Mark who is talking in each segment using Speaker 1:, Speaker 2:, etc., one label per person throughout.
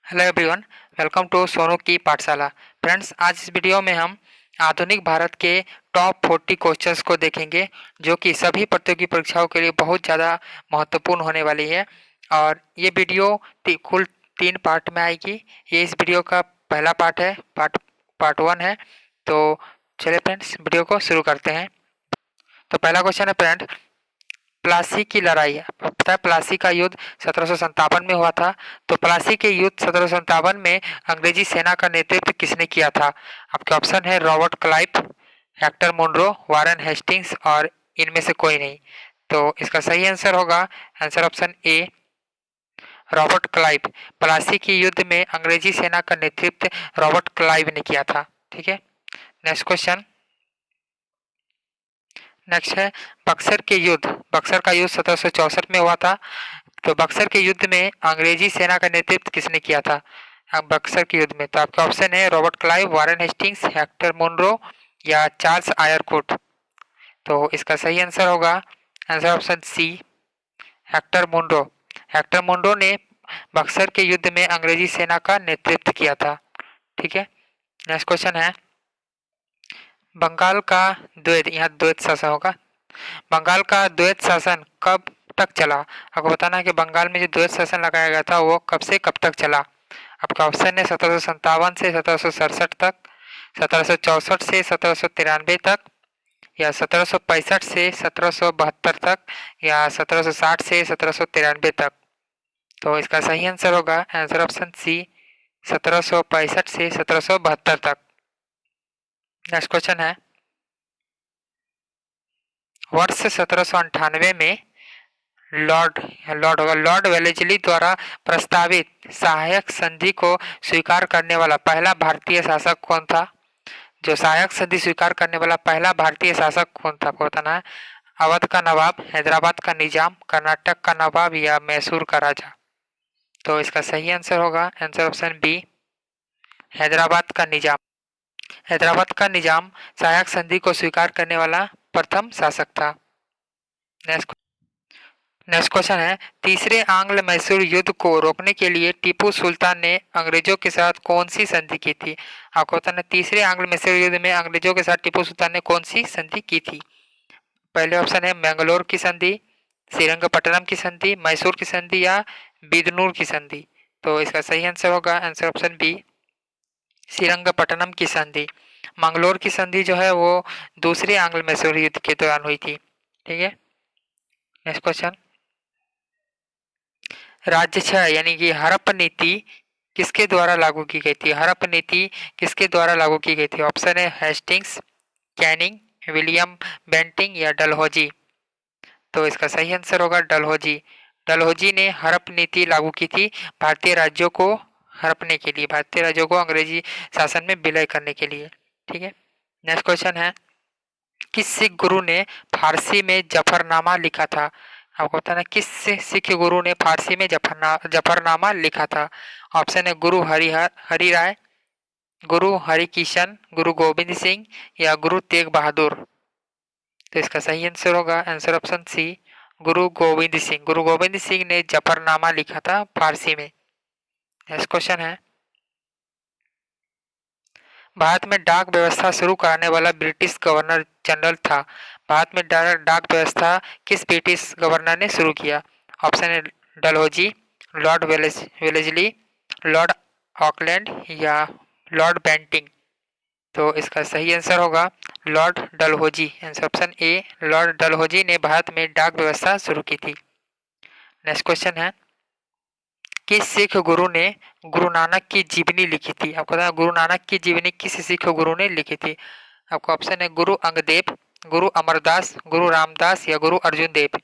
Speaker 1: Hello everyone, welcome to Sonu की पाठशाला। Friends, आज इस वीडियो में हम आधुनिक भारत के टॉप 40 क्वेश्चंस को देखेंगे जो कि सभी प्रतियोगी परीक्षाओं के लिए बहुत ज़्यादा महत्वपूर्ण होने वाली है। और ये वीडियो कुल 3 पार्ट में आएगी। ये इस वीडियो का पहला पार्ट है, पार्ट 1 है। तो चलिए फ्रेंड्स, वीडियो को शुरू करते हैं। तो पहला क्वेश्चन है फ्रेंड, प्लासी की लड़ाई। आपको पता है प्लासी का युद्ध 1757 में हुआ था। तो प्लासी के युद्ध 1757 में अंग्रेजी सेना का नेतृत्व किसने किया था? आपके ऑप्शन है Robert Clive, Hector Munro, Warren Hastings और इनमें से कोई नहीं। तो इसका सही आंसर होगा answer option A, Robert Clive. Plassey के युद्ध में अंग्रेजी सेना का नेतृत्व रॉबर्ट क्लाइव ने किया था। ठीक है, नेक्स्ट क्वेश्चन। नेक्स्ट है बक्सर के युद्ध। बक्सर का युद्ध 1764 में हुआ था। तो बक्सर के युद्ध में अंग्रेजी सेना का नेतृत्व किसने किया था? अब बक्सर के युद्ध में तो आपका ऑप्शन है Robert Clive, Warren Hastings, Hector Munro या चार्ल्स आयरकोट। तो इसका सही आंसर होगा answer option C, Hector Munro. Hector Munro ने बक्सर के युद्ध में अंग्रेजी सेना का नेतृत्व किया था। ठीक है, नेक्स्ट क्वेश्चन है बंगाल का द्वैत, यहाँ द्वैत शासन होगा। बंगाल का द्वैत शासन कब तक चला? आपको बताना है कि बंगाल में जो द्वैत शासन लगाया गया था वो कब से कब तक चला। आपका ऑप्शन है 1757 से 1767 तक, 1764 से 1793 तक, या 1765 से 1772 तक, या 1760 से 1793 तक। तो इसका सही आंसर होगा आंसर ऑप्शन सी, 1765 से 1772 तक। नेक्स्ट क्वेश्चन है वर्ष 1798 में लॉर्ड लॉर्ड वेलेस्ली द्वारा प्रस्तावित सहायक संधि को स्वीकार करने वाला पहला भारतीय शासक कौन था? जो सहायक संधि स्वीकार करने वाला पहला भारतीय शासक कौन था, आपको बताना है। अवध का नवाब, हैदराबाद का निजाम, कर्नाटक का नवाब या मैसूर का राजा। तो इसका सही आंसर होगा आंसर ऑप्शन बी, हैदराबाद का निजाम। हैदराबाद का निजाम सहायक संधि को स्वीकार करने वाला प्रथम शासक था। नेक्स्ट नेक्स्ट क्वेश्चन है तीसरे आंग्ल मैसूर युद्ध को रोकने के लिए टीपू सुल्तान ने अंग्रेजों के साथ कौन सी संधि की थी? आपको बताना तीसरे आंग्ल मैसूर युद्ध में अंग्रेजों के साथ टीपू सुल्तान ने कौन सी संधि की थी। पहले ऑप्शन है मैंगलोर की संधि, श्रीरंगपट्टनम की संधि, मैसूर की संधि या बिदनूर की संधि। तो इसका सही आंसर होगा आंसर ऑप्शन बी, श्रीरंगपट्टनम की संधि। मंगलोर की संधि जो है वो दूसरे आंग्ल मैसूर युद्ध के दौरान हुई थी। ठीक है, नेक्स्ट क्वेश्चन। राज्य 6 यानी कि हड़प्पा नीति किसके द्वारा लागू की गई थी? हड़प्पा नीति किसके द्वारा लागू की गई थी? ऑप्शन है हेस्टिंग्स, कैनिंग, विलियम बेंटिंग या डलहौजी। तो इसका सही आंसर होगा डलहौजी। डलहौजी ने हड़प्पा नीति लागू की थी भारतीय राज्यों को हड़पने के लिए, भारतीय राज्यों को अंग्रेजी शासन में विलय करने के लिए। ठीक है, नेक्स्ट क्वेश्चन है किस सिख गुरु ने फारसी में जफरनामा लिखा था? आपको बताना किस सिख गुरु ने फारसी में जफरनामा लिखा था। ऑप्शन है गुरु हरिहर हरि राय, गुरु हरिकिशन, गुरु गोविंद सिंह या गुरु तेग बहादुर। तो इसका सही आंसर होगा आंसर ऑप्शन सी, गुरु गोविंद सिंह। गुरु गोविंद सिंह ने जफरनामा लिखा था फारसी में। नेक्स्ट क्वेश्चन है भारत में डाक व्यवस्था शुरू कराने वाला ब्रिटिश गवर्नर जनरल था। भारत में डाक व्यवस्था किस ब्रिटिश गवर्नर ने शुरू किया? ऑप्शन है Dalhousie, Lord Wellesley, Lord Auckland या लॉर्ड बेंटिंग। तो इसका सही आंसर होगा Lord Dalhousie. Answer option A, Lord Dalhousie ने भारत में डाक व्यवस्था शुरू की थी। नेक्स्ट क्वेश्चन है किस सिख गुरु ने गुरु नानक की जीवनी लिखी थी? आपको पता है गुरु नानक की जीवनी किस सिख गुरु ने लिखी थी? आपका ऑप्शन है गुरु अंगदेव, गुरु अमरदास, गुरु रामदास या गुरु अर्जुन देव।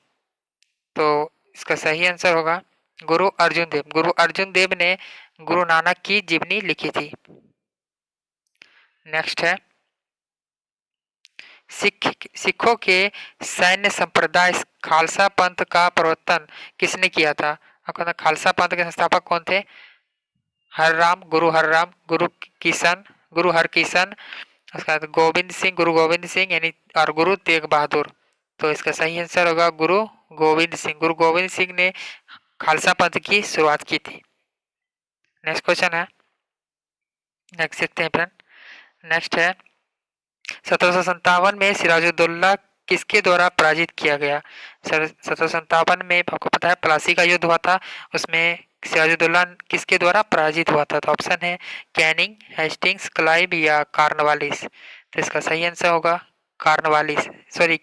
Speaker 1: तो इसका सही आंसर होगा गुरु अर्जुन देव। गुरु अर्जुन देव ने गुरु नानक की जीवनी लिखी थी। नेक्स्ट है सिखों के सैन्य संप्रदाय खालसा पंथ का प्रवर्तन किसने किया था? आपको पता खालसा पंथ के संस्थापक कौन थे? हरराम, गुरु किशन, गुरु हरकिशन, उसके बाद गोविंद सिंह, गुरु गोविंद सिंह यानी और गुरु तेग बहादुर। तो इसका सही आंसर होगा गुरु गोविंद सिंह। गुरु गोविंद सिंह ने खालसा पंथ की शुरुआत की थी। नेक्स्ट क्वेश्चन है, नेक्स्ट देखते हैं फ्रेंड। नेक्स्ट है, 1757 में सिराजुद्दौला किसके द्वारा पराजित किया गया? 1757 में आपको पता है प्लासी का युद्ध हुआ था, उसमें सिराजुद्दौला किसके द्वारा पराजित हुआ था? तो ऑप्शन है कैनिंग, हेस्टिंग्स, क्लाइव या कार्नवालिस। तो इसका सही आंसर होगा कार्नवालिस, सॉरी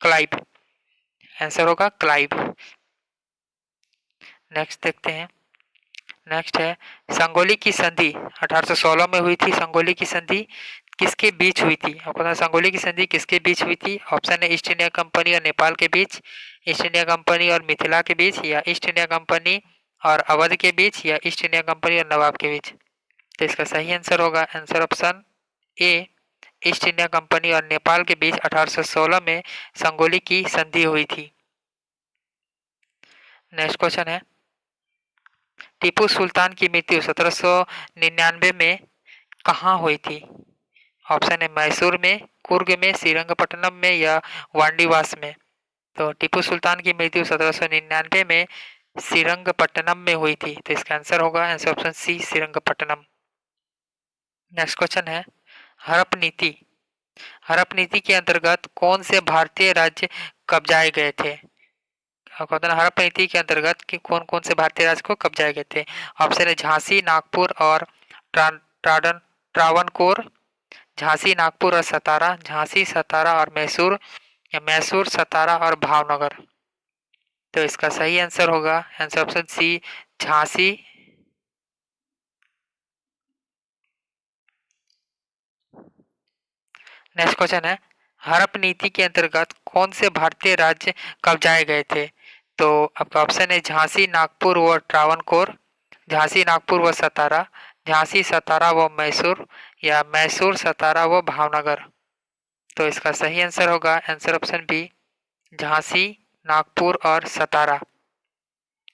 Speaker 1: क्लाइव। आंसर होगा क्लाइव। नेक्स्ट देखते हैं। नेक्स्ट है, संगोली की संधि 1816 में हुई थी। संगोली की संधि किसके बीच हुई थी? आपको पता है संगोली की संधि किसके बीच हुई थी? ऑप्शन है ईस्ट इंडिया कंपनी और नेपाल के बीच, ईस्ट इंडिया कंपनी और मिथिला के बीच, या ईस्ट इंडिया कंपनी और अवध के बीच, या ईस्ट इंडिया कंपनी और नवाब के बीच। तो इसका सही आंसर होगा answer option A, east India company और नेपाल के बीच 1816 में संगोली की संधि हुई थी। नेक्स्ट क्वेश्चन है, टीपू सुल्तान की मृत्यु 1799 में कहाँ हुई थी? ऑप्शन है मैसूर में, कुर्ग में, श्रीरंगपट्टनम में या वांडीवास में। तो टीपू सुल्तान की मृत्यु 1799 में श्रीरंगपट्टनम में हुई थी। तो इसका आंसर होगा answer option C, Srirangapatnam. Next question है, हड़प नीति। हड़प नीति के अंतर्गत कौन से भारतीय राज्य कब्जाए गए थे? आपको पता है हड़प नीति के अंतर्गत कि कौन कौन से भारतीय राज्य को कब्जाए गए थे? ऑप्शन है झांसी, नागपुर और ट्रावनकोर, झांसी, नागपुर और सतारा, झांसी, सतारा और मैसूर, या मैसूर, सतारा और भावनगर। तो इसका सही आंसर होगा answer option C, Jhansi. Next question है, हड़प नीति के अंतर्गत कौन से भारतीय राज्य कब्जाए गए थे? तो आपका ऑप्शन है झांसी, नागपुर व ट्रावनकोर, झांसी, नागपुर व सतारा, झांसी, सतारा व मैसूर, या मैसूर, सतारा व भावनगर। तो इसका सही आंसर होगा answer option B, Jhansi, Nagpur और सतारा।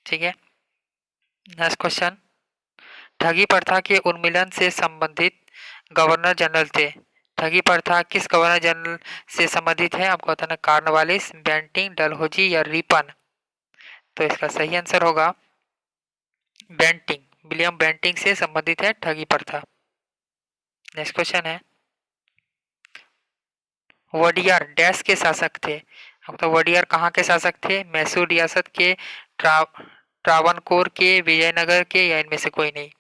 Speaker 1: ठीक है। नेक्स्ट क्वेश्चन, ठगी प्रथा के उन्मूलन से संबंधित गवर्नर जनरल थे। ठगी प्रथा किस गवर्नर जनरल से संबंधित है? आपको बताना कार्नवालिस, बेंटिंग, डलहौजी या रिपन। तो इसका सही आंसर होगा बेंटिंग, विलियम बेंटिंग से संबंधित है ठगी प्रथा। नेक्स्ट क्वेश्चन है, वडियार डैश के शासक थे? तो वडियार कहाँ के शासक थे? मैसूर रियासत के, ट्रावनकोर के, विजयनगर के, या इनमें से कोई नहीं?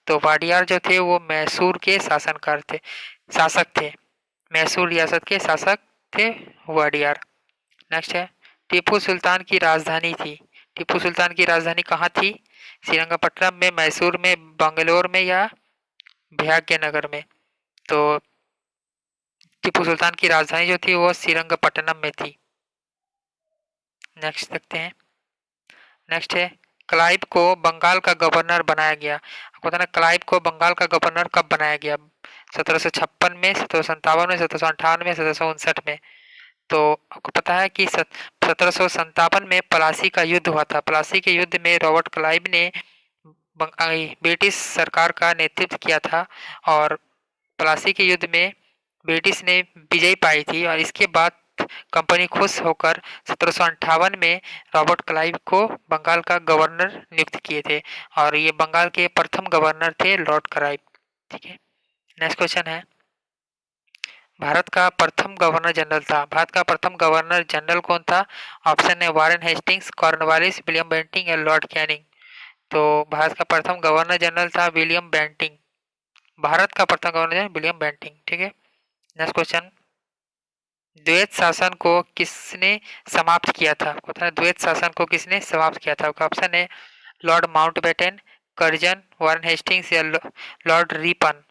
Speaker 1: तो वाडियार जो थे वो मैसूर के शासनकार थे, शासक थे। मैसूर रियासत के शासक थे वाडियार। नेक्स्ट है, टीपू सुल्तान की राजधानी थी। टीपू सुल्तान की राजधानी कहाँ थी? श्रीरंगपट्टनम में, मैसूर में, बंगलोर में, या भाग्यनगर में? तो टीपू सुल्तान की राजधानी जो थी वो श्रीरंगपट्टनम में थी। नेक्स्ट देखते हैं। नेक्स्ट है, क्लाइव को बंगाल का गवर्नर बनाया गया। आपको पता है क्लाइव को बंगाल का गवर्नर कब बनाया गया? 1756 में, 1757 में, 1758 में, 1759 में। तो आपको पता है कि 1757 में प्लासी का युद्ध हुआ था। प्लासी के युद्ध में रॉबर्ट क्लाइव ने ब्रिटिश सरकार का नेतृत्व किया था, और प्लासी के युद्ध में ब्रिटिश ने विजय पाई थी, और इसके बाद कंपनी खुश होकर 1758 में रॉबर्ट क्लाइव को बंगाल का गवर्नर नियुक्त किए थे, और ये बंगाल के प्रथम गवर्नर थे लॉर्ड क्लाइव। ठीक है। नेक्स्ट क्वेश्चन है, भारत का प्रथम गवर्नर जनरल था। भारत का प्रथम गवर्नर जनरल कौन था? ऑप्शन है Warren Hastings, Cornwallis, William Bentinck या लॉर्ड कैनिंग। तो भारत का प्रथम गवर्नर जनरल था विलियम बेंटिंग। भारत का प्रथम गवर्नर जनरल विलियम बेंटिंग। ठीक है। नेक्स्ट क्वेश्चन, द्वैत शासन को किसने समाप्त किया था? पता है द्वैत शासन को किसने समाप्त किया था? ऑप्शन है Lord Mountbatten, Curzon, Warren Hastings या लॉर्ड रिपन।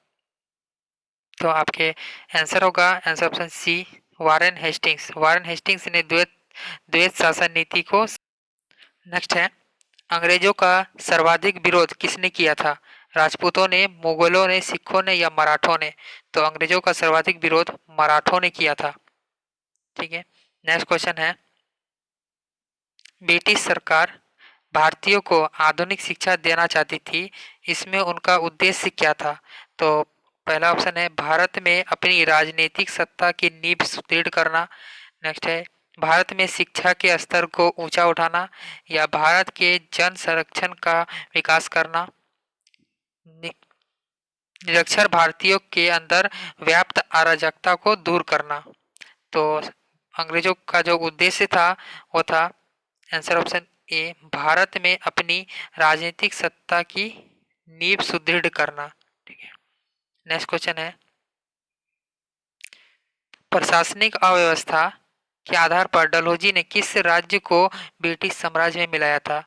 Speaker 1: तो आपके आंसर होगा answer option C, Warren Hastings. Warren Hastings ने द्वैत द्वैत शासन नीति को। नेक्स्ट है, अंग्रेजों का सर्वाधिक विरोध किसने किया था? राजपूतों ने, मुगलों ने, सिखों ने या मराठों ने? तो अंग्रेजों का सर्वाधिक विरोध मराठों ने किया था। ठीक है। नेक्स्ट क्वेश्चन है, ब्रिटिश सरकार भारतीयों को आधुनिक शिक्षा देना चाहती थी, इसमें उनका उद्देश्य क्या था? तो पहला ऑप्शन है भारत में अपनी राजनीतिक सत्ता की नींव सुदृढ़ करना। नेक्स्ट है भारत में शिक्षा के स्तर को ऊंचा उठाना, या भारत के जन संरक्षण का विकास करना, नि- निरक्षर भारतीयों के अंदर व्याप्त अराजकता को दूर करना। तो अंग्रेजों का जो उद्देश्य था वो था आंसर ऑप्शन ए, भारत में अपनी राजनीतिक सत्ता की नींव सुदृढ़ करना। ठीक है। नेक्स्ट क्वेश्चन है, प्रशासनिक अव्यवस्था के आधार पर डलहौजी ने किस राज्य को ब्रिटिश साम्राज्य में मिलाया था?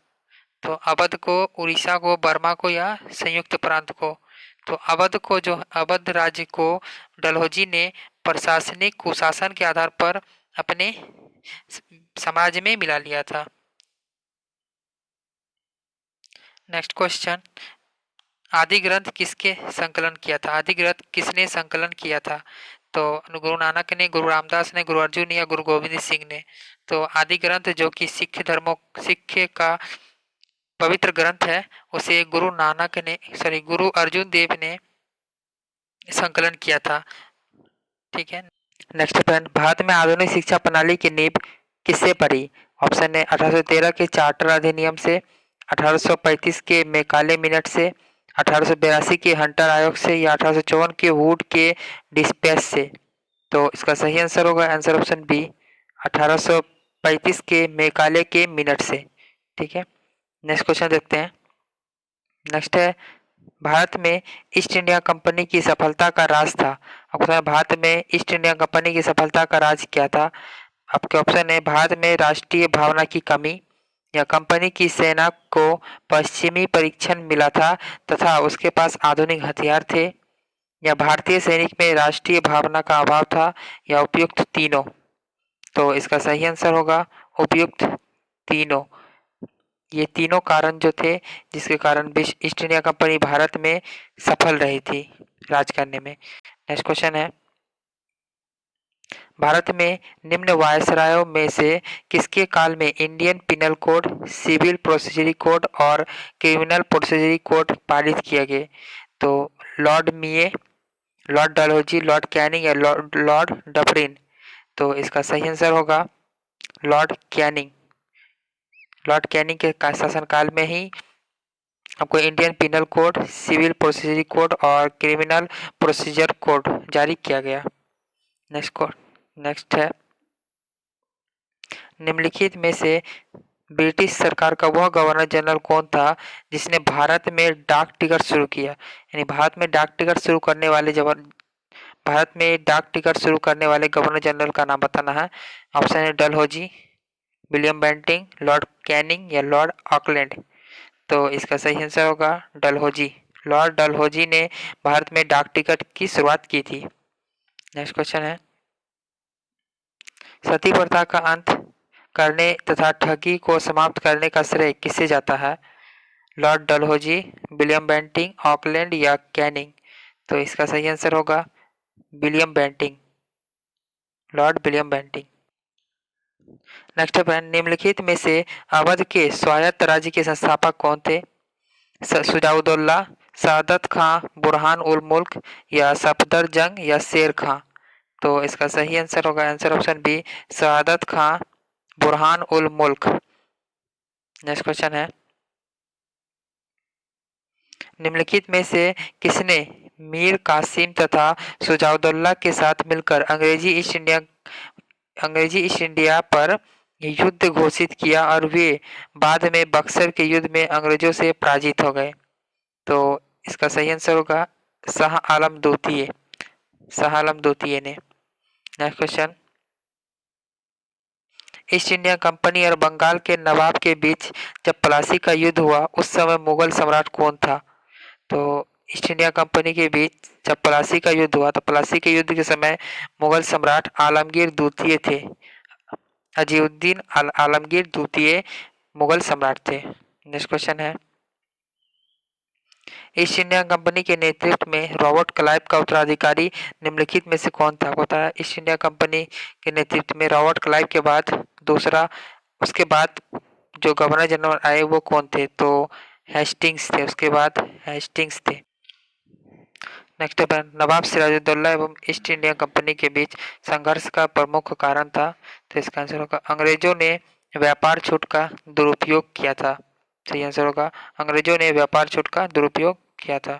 Speaker 1: तो अवध को, उड़ीसा को, बर्मा को या संयुक्त प्रांत को? तो अवध को, जो अवध राज्य को डलहौजी ने प्रशासनिक कुशासन के आधार पर अपने साम्राज्य में मिला लिया था। नेक्स्ट क्वेश्चन, आदि ग्रंथ किसके संकलन किया था? आदि ग्रंथ किसने संकलन किया था? तो गुरु नानक ने, गुरु रामदास ने, गुरु अर्जुन या गुरु गोविंद सिंह ने? तो आदि ग्रंथ जो कि सिख का पवित्र ग्रंथ है, उसे गुरु नानक ने, सॉरी, गुरु अर्जुन देव ने संकलन किया था। ठीक है। नेक्स्ट क्वेश्चन, भारत में आधुनिक शिक्षा प्रणाली की नींव किससे पड़ी? ऑप्शन है 1813 के चार्टर अधिनियम से, 1835 के मैकाले मिनट से, 1882 के हंटर आयोग से या 1854 के वुड के डिस्पैच से? तो इसका सही आंसर होगा आंसर ऑप्शन बी, 1835 के मैकाले के मिनट से। ठीक है। नेक्स्ट क्वेश्चन देखते हैं। नेक्स्ट है, भारत में ईस्ट इंडिया कंपनी की सफलता का राज था। आपको पता है भारत में ईस्ट इंडिया कंपनी की सफलता का राज क्या था? आपके ऑप्शन है, भारत में राष्ट्रीय भावना की कमी, या कंपनी की सेना को पश्चिमी परीक्षण मिला था तथा उसके पास आधुनिक हथियार थे, या भारतीय सैनिक में राष्ट्रीय भावना का अभाव था, या उपयुक्त तीनों? तो इसका सही आंसर होगा उपयुक्त तीनों। ये तीनों कारण जो थे जिसके कारण ईस्ट इंडिया कंपनी भारत में सफल रही थी राज करने में। नेक्स्ट क्वेश्चन है, भारत में निम्न वायसरायों में से किसके काल में Indian penal code, civil procedure code और क्रिमिनल प्रोसीजरी कोड पारित किए गए? तो lord Mayo, lord Dalhousie, lord Canning या लॉर्ड डफरिन? तो इसका सही आंसर होगा लॉर्ड कैनिंग। लॉर्ड कैनिंग के शासनकाल में ही आपको Indian penal code, civil procedure code और क्रिमिनल प्रोसीजर कोड जारी किया गया। नेक्स्ट है, निम्नलिखित में से ब्रिटिश सरकार का वह गवर्नर जनरल कौन था जिसने भारत में डाक टिकट शुरू किया? यानी भारत में डाक टिकट शुरू करने वाले भारत में डाक टिकट शुरू करने वाले गवर्नर जनरल का नाम बताना है। ऑप्शन है Dalhousie, William Bentinck, Lord Canning या लॉर्ड ऑकलैंड? तो इसका सही आंसर होगा डलहौजी। लॉर्ड डलहौजी ने भारत में डाक टिकट की शुरुआत की थी। नेक्स्ट क्वेश्चन है, सती प्रथा का अंत करने तथा ठगी को समाप्त करने का श्रेय किसे जाता है? Lord Dalhousie, William Bentinck, Auckland या कैनिंग? तो इसका सही आंसर होगा William Bentinck, Lord William Bentinck. Next है, निम्नलिखित में से अवध के स्वायत्त राज्य के संस्थापक कौन थे? सुजाउद्दौला, सादत खां, बुरहान उल मुल्क या सफदर जंग या शेर खां? तो इसका सही आंसर होगा आंसर ऑप्शन बी, सादत खां, बुरहान उल मुल्क। नेक्स्ट क्वेश्चन है, निम्नलिखित में से किसने मीर कासिम तथा सुजाउद्दौला के साथ मिलकर अंग्रेजी ईस्ट इंडिया पर युद्ध घोषित किया और वे बाद में बक्सर के युद्ध में अंग्रेजों से पराजित हो गए? तो इसका सही आंसर होगा शाह आलम द्वितीय, शाह आलम द्वितीय ने। Next question, east India company और बंगाल के नवाब के बीच जब प्लासी का युद्ध हुआ उस समय मुगल सम्राट कौन था? तो ईस्ट इंडिया कंपनी के बीच जब प्लासी का युद्ध हुआ तो प्लासी के युद्ध के समय मुगल सम्राट आलमगीर द्वितीय थे। अजीउद्दीन आलमगीर द्वितीय मुगल सम्राट थे। नेक्स्ट क्वेश्चन है, ईस्ट इंडिया कंपनी के नेतृत्व में रॉबर्ट क्लाइव का उत्तराधिकारी निम्नलिखित में से कौन था? होता है ईस्ट इंडिया कंपनी के नेतृत्व में रॉबर्ट क्लाइव के बाद दूसरा, उसके बाद जो गवर्नर जनरल आए वो कौन थे? तो हेस्टिंग्स थे, उसके बाद हेस्टिंग्स थे। नेक्स्ट है, नवाब सिराजुद्दौला एवं ईस्ट इंडिया कंपनी के बीच संघर्ष का प्रमुख कारण था? तो इसका आंसर होगा अंग्रेजों ने व्यापार छूट का दुरुपयोग किया था। सही आंसर होगा अंग्रेजों ने व्यापार छूट का दुरुपयोग किया था?